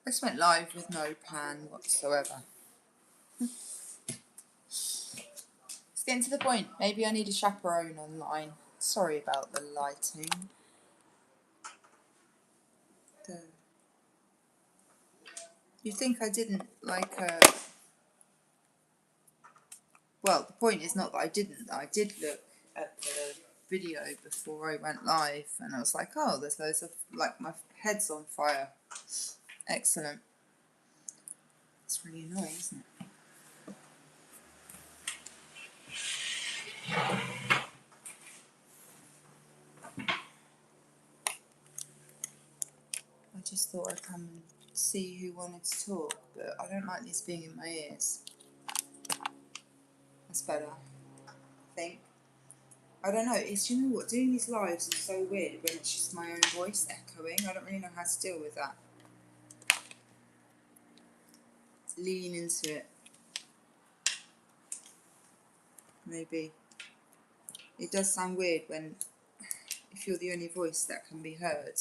I just went live with no plan whatsoever. It's getting to the point. Maybe I need a chaperone online. Sorry about the lighting. You think I didn't like well, the point is not that I didn't. I did look at the video before I went live, and I was like, oh, there's loads of, like, my head's on fire. Excellent. It's really annoying, isn't it? I just thought I'd come and see who wanted to talk, but I don't like this being in my ears. That's better, I think. I don't know, it's, you know what, doing these lives is so weird when it's just my own voice echoing. I don't really know how to deal with that. Lean into it. Maybe. It does sound weird when, if you're the only voice that can be heard.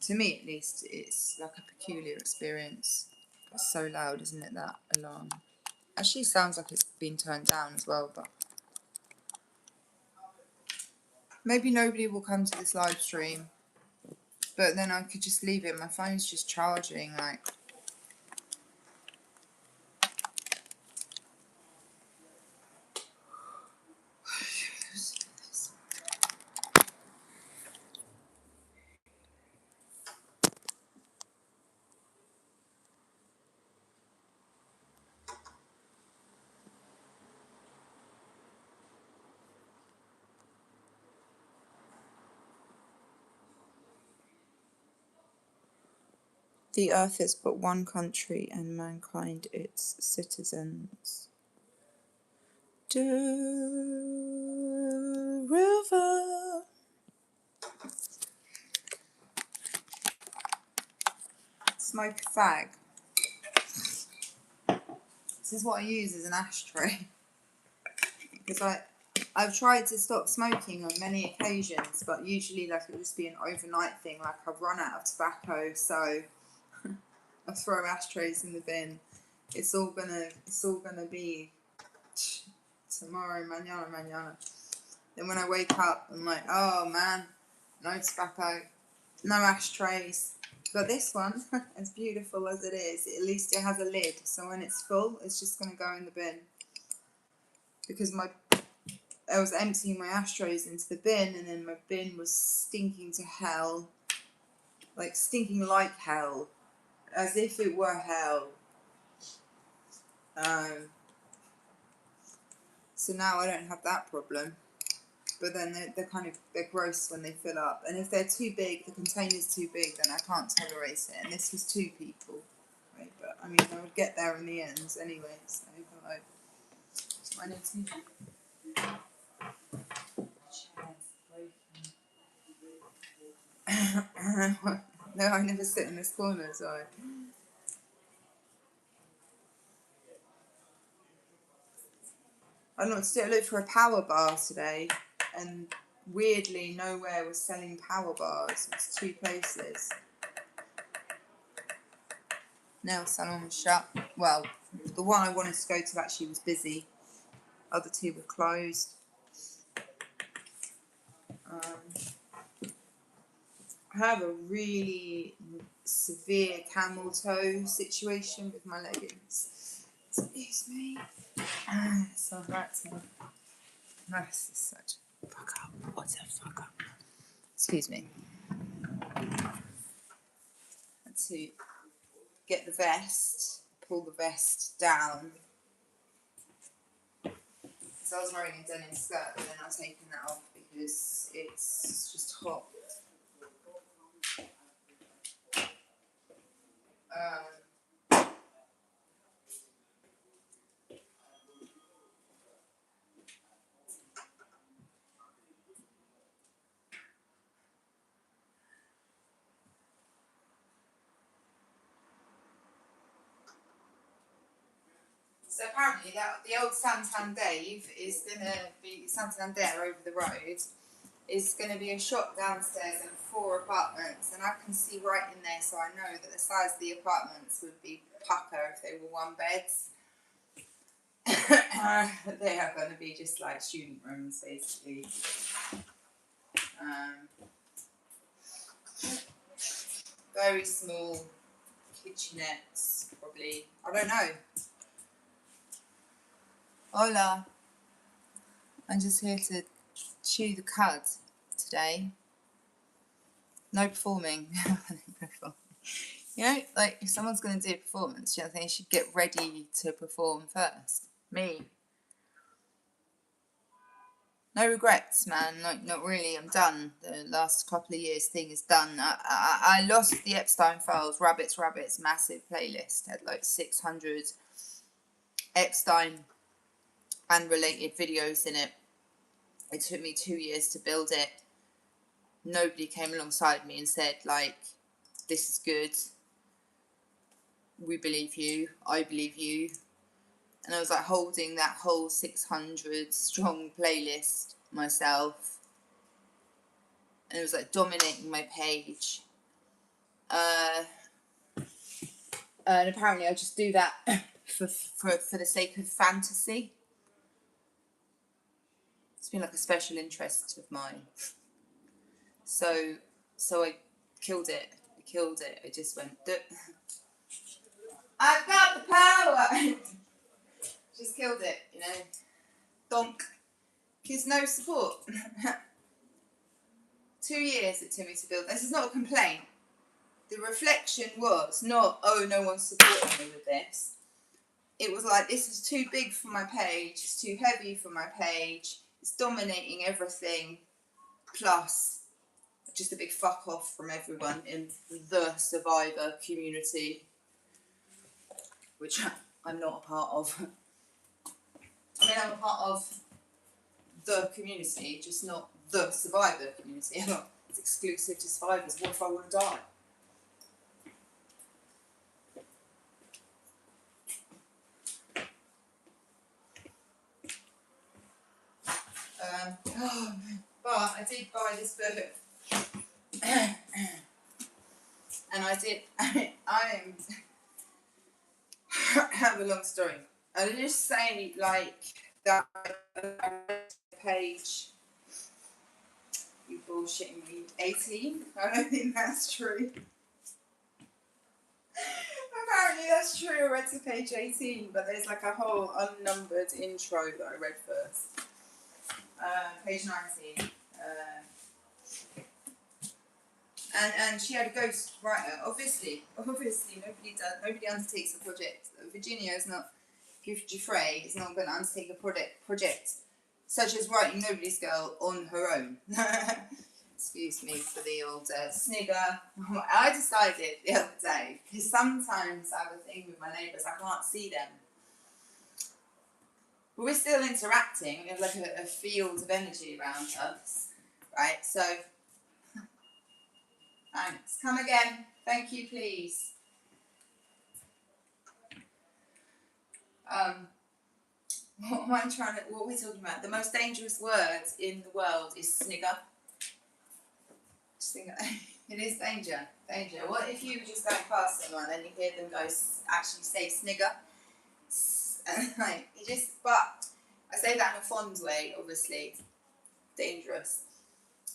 To me, at least, it's like a peculiar experience. It's so loud, isn't it, that alarm? Actually sounds like it's been turned down as well, but maybe nobody will come to this live stream. But then I could just leave it. My phone's just charging, like. The earth is but one country, and mankind its citizens. The river. Smoke a fag. This is what I use as an ashtray. Because I've tried to stop smoking on many occasions, but usually like it'll just be an overnight thing, like I've run out of tobacco, so I throw ashtrays in the bin. It's all gonna be tomorrow, mañana. Then when I wake up, I'm like, oh man, no tobacco, no ashtrays. But this one, as beautiful as it is, at least it has a lid, so when it's full, it's just gonna go in the bin. Because I was emptying my ashtrays into the bin, and then my bin was stinking to hell. Like, stinking like hell. As if it were hell. So now I don't have that problem. But then they're gross when they fill up. And if they're too big, the container's too big, then I can't tolerate it. And this was 2 people. Right? But, I mean, I would get there in the end anyway. So, I need to... No, I never sit in this corner, so I don't know what to do. I looked for a power bar today, and weirdly nowhere was selling power bars. It's 2 places. Nail salon was shut. Well, the one I wanted to go to actually was busy. Other 2 were closed. I have a really severe camel toe situation with my leggings. Excuse me. So that's this is such a fuck up. What a fuck up. Excuse me. Had to get the vest, pull the vest down. So I was wearing a denim skirt, but then I've taken that off because it's just hot. So apparently the old Santander is going to be Santander over the road is going to be a shop downstairs and 4 apartments, and I can see right in there, so I know that the size of the apartments would be pucker if they were 1 beds. They are going to be just like student rooms, basically. Very small kitchenettes, probably. I don't know. Hola. I'm just here to chew the cud today. No performing. You know, like if someone's going to do a performance, you know, they should get ready to perform first. Me. No regrets, man. Not really. I'm done. The last couple of years thing is done. I lost the Epstein files. Rabbits, massive playlist. Had like 600 Epstein and related videos in it. It took me 2 years to build it. Nobody came alongside me and said, like, this is good. We believe you. I believe you. And I was like holding that whole 600 strong playlist myself. And it was like dominating my page. And apparently I just do that for the sake of fantasy. It's been like a special interest of mine. So I killed it. I just went, I've got the power. Just killed it, you know. Donk. Because no support. 2 years it took me to build. This is not a complaint. The reflection was not, oh, no one's supporting me with this. It was like, this is too big for my page. It's too heavy for my page. It's dominating everything. Plus, just a big fuck off from everyone in the Survivor community, which I'm not a part of. I mean, I'm a part of the community, just not the Survivor community. It's exclusive to survivors. What if I want to die? But I did buy this book. And I did. I have a long story. I'll just say, like, that page. You bullshitting me. 18? I don't think that's true. Apparently that's true. I read to page 18, but there's like a whole unnumbered intro that I read first. Page 19. And she had a ghost writer. Obviously, nobody undertakes a project. Virginia is not. Giuffre is not going to undertake a project such as writing Nobody's Girl on her own. Excuse me for the old snigger. I decided the other day, because sometimes I have a thing with my neighbours, I can't see them. But we're still interacting. We have like a field of energy around us, right? So, thanks. Come again. Thank you, please. What are we talking about? The most dangerous word in the world is snigger. Just think, it is danger. What if you just go past someone and you hear them actually say snigger? And like, but I say that in a fond way, obviously. Dangerous.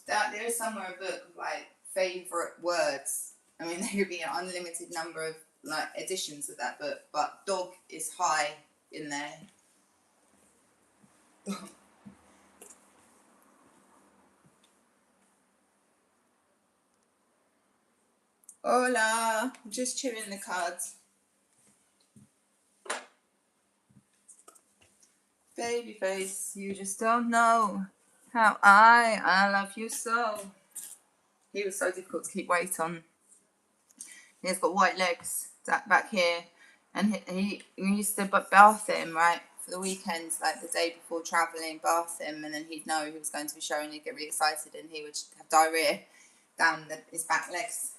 There is somewhere a book of like favourite words. I mean, there could be an unlimited number of like editions of that book, but dog is high in there. Hola, I'm just chewing the cards. Babyface, you just don't know how I love you so. He was so difficult to keep weight on. He's got white legs back here, and he used to bath him, right, for the weekends, like the day before travelling, bath him, and then he'd know he was going to be showing, he'd get really excited, and he would have diarrhoea down his back legs.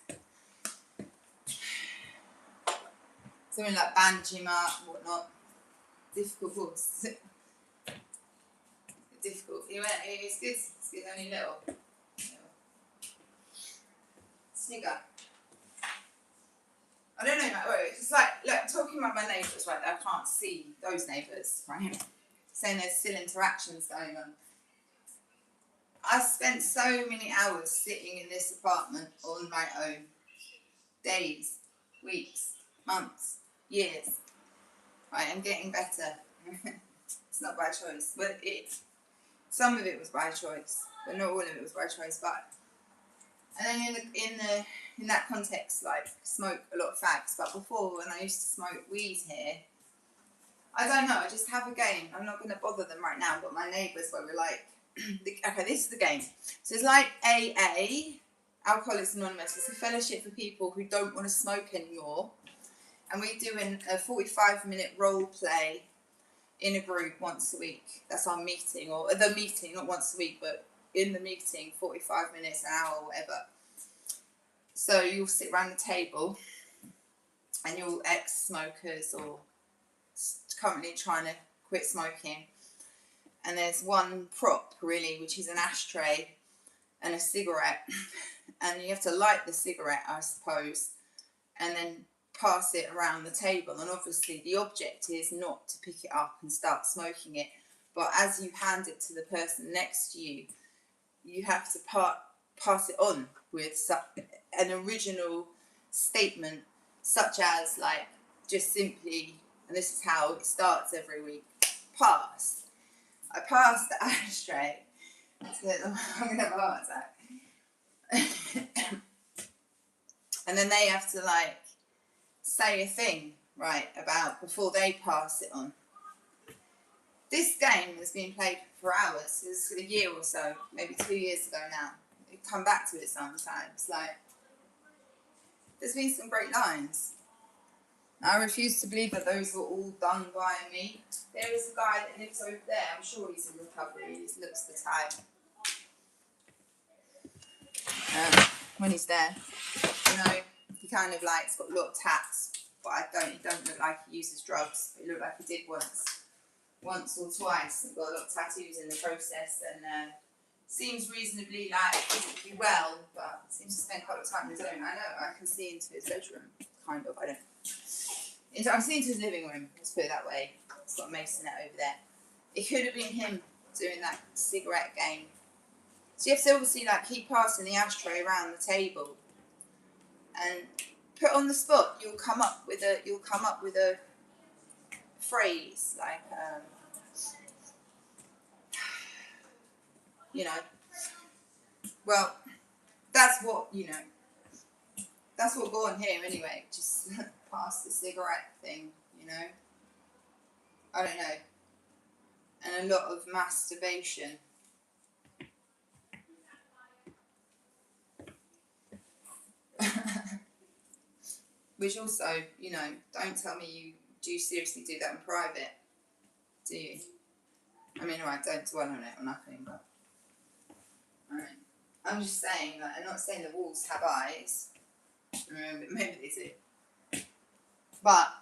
Something like bandage him up, whatnot. Difficult horse. Difficult. It's good. It's only little. Snigger. I don't know, like, it's like, look, talking about my neighbours, right, I can't see those neighbours, right, saying there's still interactions going on. I spent so many hours sitting in this apartment on my own. Days, weeks, months, years. Right, I'm getting better. It's not by choice, but some of it was by choice, but not all of it was by choice. But and then in that context, like smoke a lot of fags. But before, when I used to smoke weed here, I don't know. I just have a game. I'm not going to bother them right now. But my neighbours, where we're like, okay, this is the game. So it's like AA, Alcoholics Anonymous. It's a fellowship for people who don't want to smoke anymore. And we do a 45-minute role play in a group once a week. That's our meeting, or the meeting, not once a week, but in the meeting, 45 minutes, an hour, whatever. So you'll sit around the table and you're ex-smokers or currently trying to quit smoking. And there's one prop, really, which is an ashtray and a cigarette. And you have to light the cigarette, I suppose, and then pass it around the table. And obviously the object is not to pick it up and start smoking it, but as you hand it to the person next to you, you have to pass it on with an original statement, such as, like, just simply, and this is how it starts every week, pass. I passed the ashtray. I'm going to have a heart attack. And then they have to, like, say a thing, right, about before they pass it on. This game has been played for hours. This is a year or so, maybe 2 years ago now. I come back to it sometimes. Like, there's been some great lines. I refuse to believe that those were all done by me. There is a guy that lives over there. I'm sure he's in recovery. He looks the type. When he's there, you know, he kind of like, he's got a lot of tats, but he don't look like he uses drugs. He looked like he did once or twice. He got a lot of tattoos in the process, and seems reasonably, like, physically well, but seems to spend quite a lot of time on his own. I know, I can see into his bedroom, kind of. I don't. I'm seeing into his living room. Let's put it that way. It's got a masonette over there. It could have been him doing that cigarette game. So you have to obviously, like, keep passing the ashtray around the table, and put on the spot. You'll come up with a phrase, like, you know. Well, that's what go on here anyway. Just pass the cigarette thing, you know. I don't know. And a lot of masturbation. Which also, you know, don't tell me you seriously do that in private, do you? I mean, alright, don't dwell on it or nothing, but alright. I'm just saying, like, I'm not saying the wolves have eyes. Maybe they do. But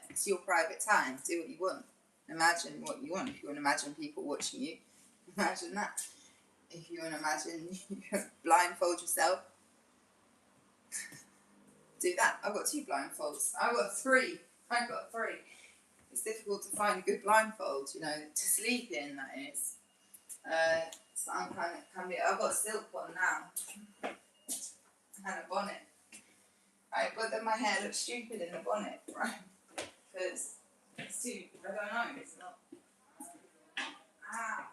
it's your private time. Do what you want. Imagine what you want. If you want to imagine people watching you, imagine that. If you want to imagine you blindfold yourself, do that. I've got 2 blindfolds. I've got 3. It's difficult to find a good blindfold, you know, to sleep in, that is. So I'm I've got a silk one now. And a bonnet. Right, but then my hair looks stupid in the bonnet, right? Because it's too, I don't know, it's not. Ah.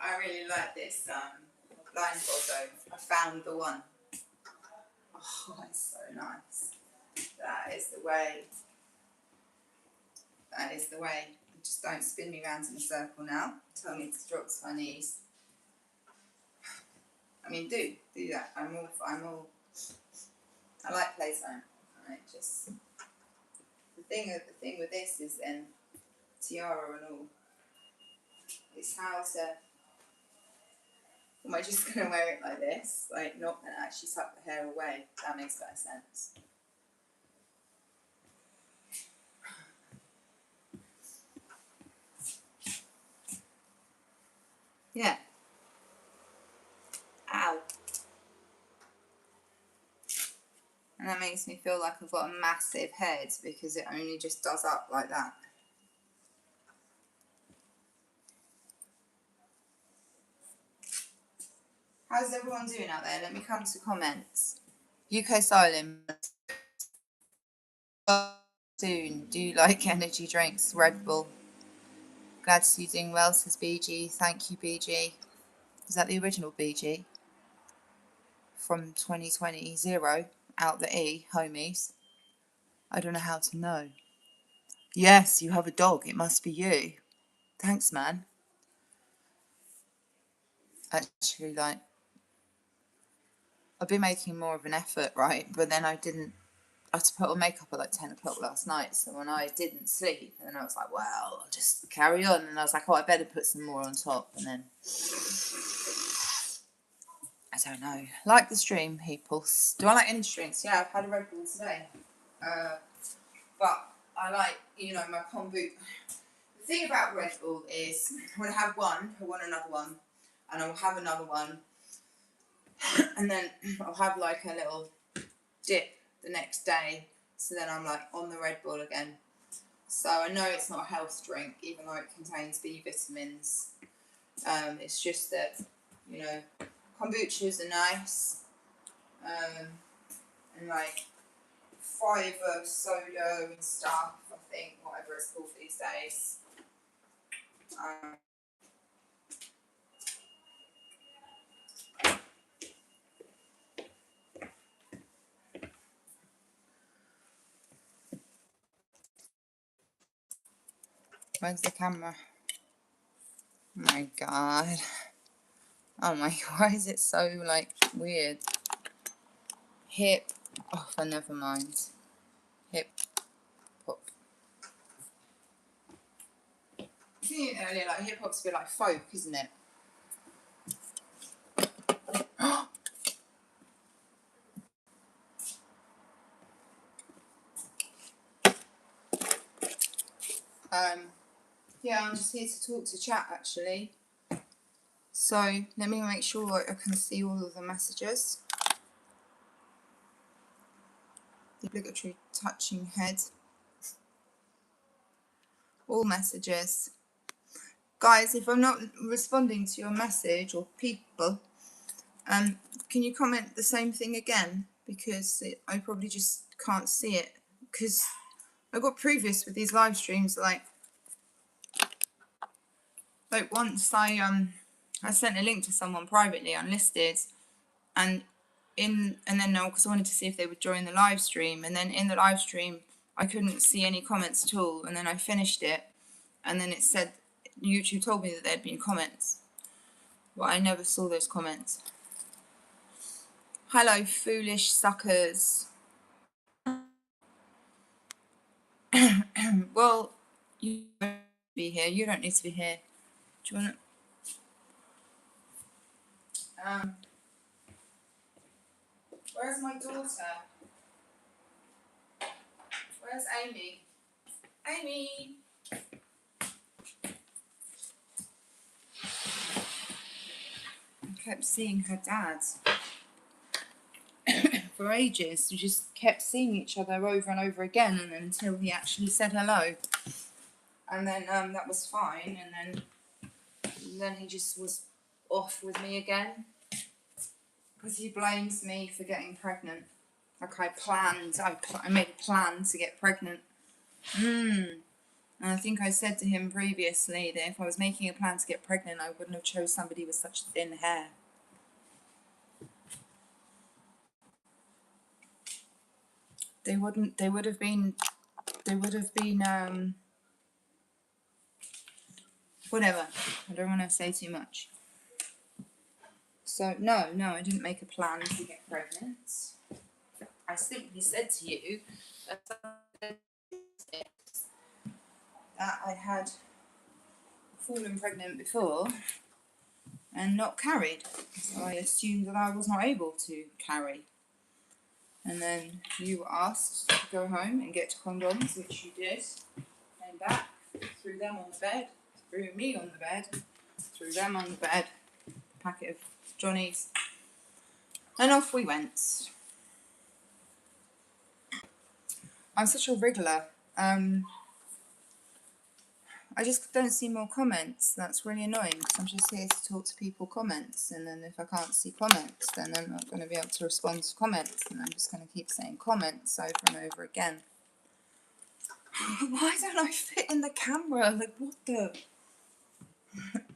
I really like this blindfold though. I found the one. Oh, it's so nice. That is the way. That is the way. Just don't spin me round in a circle now. Tell me to drop to my knees. I mean, do that. I'm all. I like playtime. Right, just the thing with this is then tiara and all. It's how to. Am I just gonna wear it like this? Like, not gonna actually tuck the hair away. That makes better sense. Yeah. Ow. And that makes me feel like I've got a massive head because it only just does up like that. How's everyone doing out there? Let me come to comments. UK Silent. Soon. Do you like energy drinks? Red Bull. Glad to see you doing well, says BG. Thank you, BG. Is that the original BG? From 2020, zero, out the E, homies. I don't know how to know. Yes, you have a dog. It must be you. Thanks, man. Actually, like, I've been making more of an effort, right? But then I had to put on makeup at like 10 o'clock last night. So when I didn't sleep, then I was like, well, I'll just carry on. And I was like, oh, I better put some more on top. And then, I don't know. Like the stream, people. Do I like any drinks? Yeah, I've had a Red Bull today. But I like, my kombucha. The thing about Red Bull is when I have one, I want another one. And I'll have another one. And then I'll have like a little dip the next day. So then I'm like on the Red Bull again. So I know it's not a health drink, even though it contains B vitamins. It's just that, kombuchas are nice. And like fiber soda and stuff, I think, whatever it's called these days. Where's the camera? Oh my god. Oh my god, why is it so like weird? Hip. Oh, never mind. Hip hop. Seeing earlier, like hip hop's a bit like folk, isn't it? Yeah, I'm just here to talk to chat actually. So let me make sure I can see all of the messages. The obligatory touching head. All messages. Guys, if I'm not responding to your message or people, can you comment the same thing again? Because I probably just can't see it. Because I got previous with these live streams, like once I sent a link to someone privately unlisted, and then because I wanted to see if they would join the live stream, and then in the live stream I couldn't see any comments at all, and then I finished it, and then it said YouTube told me that there'd been comments, but I never saw those comments. Hello, foolish suckers. Well, you don't need to be here. You don't need to be here. Do you want to? Where's my daughter? Where's Amy? Amy! I kept seeing her dad for ages. We just kept seeing each other over and over again, and until he actually said hello. And then that was fine, and then he just was off with me again. Because he blames me for getting pregnant. Like I made a plan to get pregnant. And I think I said to him previously that if I was making a plan to get pregnant, I wouldn't have chose somebody with such thin hair. They would have been, whatever. I don't want to say too much. So, no, I didn't make a plan to get pregnant. I simply said to you that I had fallen pregnant before and not carried. So I assumed that I was not able to carry. And then you were asked to go home and get condoms, which you did. Came back, threw them on the bed, threw me on the bed, threw them on the bed, packet of Johnny's, and off we went. I'm such a wriggler. I just don't see more comments. That's really annoying because I'm just here to talk to people comments, and then if I can't see comments, then I'm not going to be able to respond to comments, and I'm just going to keep saying comments over and over again. Why don't I fit in the camera? Like, what the?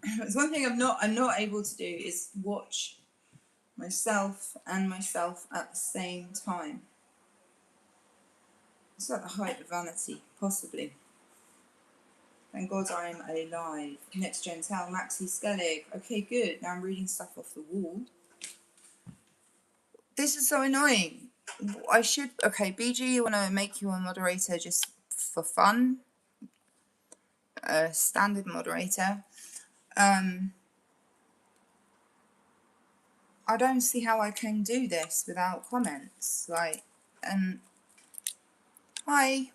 It's one thing I'm not able to do is watch myself and myself at the same time. It's like the height of vanity, possibly. Thank God I'm alive. Next Gen Tell, Maxi Skellig. Okay, good. Now I'm reading stuff off the wall. This is so annoying. I should... Okay, BG, you want to make you a moderator just for fun? A standard moderator. I don't see how I can do this without comments. Like, hi.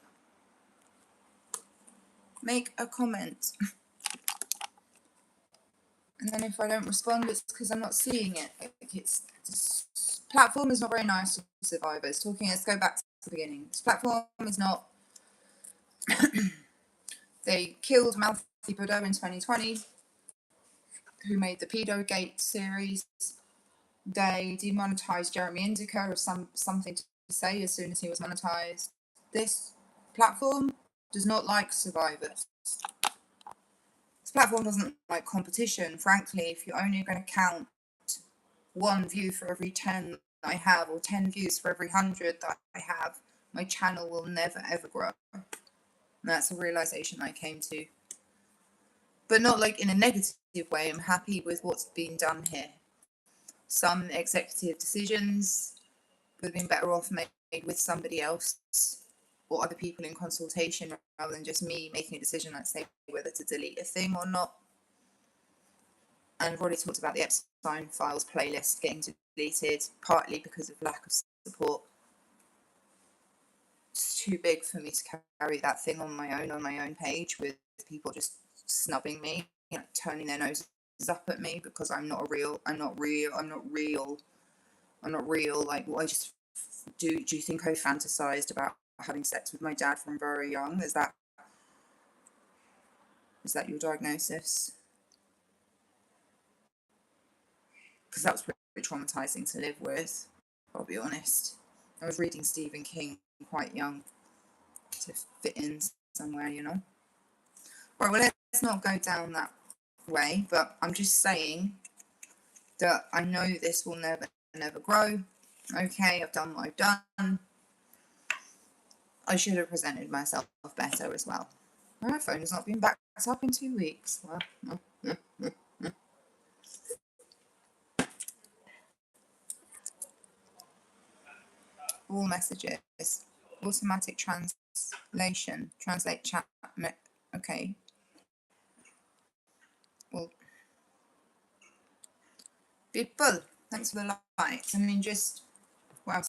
Make a comment. And then if I don't respond, it's because I'm not seeing it. Like, this platform is not very nice to survivors. Let's go back to the beginning. This platform is not... They killed Malfi Buddha in 2020, who made the Pedogate series. They demonetized Jeremy Indica of something to say as soon as he was monetized. This platform does not like survivors. This platform doesn't like competition. Frankly, if you're only going to count 1 view for every 10 I have, or 10 views for every 100 that I have, my channel will never ever grow. And that's a realization I came to. But not like in a negative way. I'm happy with what's being done here. Some executive decisions would have been better off made with somebody else or other people in consultation rather than just me making a decision, like say whether to delete a thing or not. And I've already talked about the Epstein Files playlist getting deleted, partly because of lack of support. It's too big for me to carry that thing on my own page with people just snubbing me, you know, turning their noses up at me because I'm not real. Like, what I just do you think I fantasized about having sex with my dad from very young? Is that your diagnosis? Because that was pretty traumatizing to live with, I'll be honest. I was reading Stephen King quite young to fit in somewhere, you know. Right, well, let's not go down that way, but I'm just saying that I know this will never grow. Okay, I've done what I've done. I should have presented myself better as well. My phone has not been backed up in 2 weeks. Well, all messages. Automatic translation. Translate chat. Okay. Well, people, thanks for the likes. I mean, just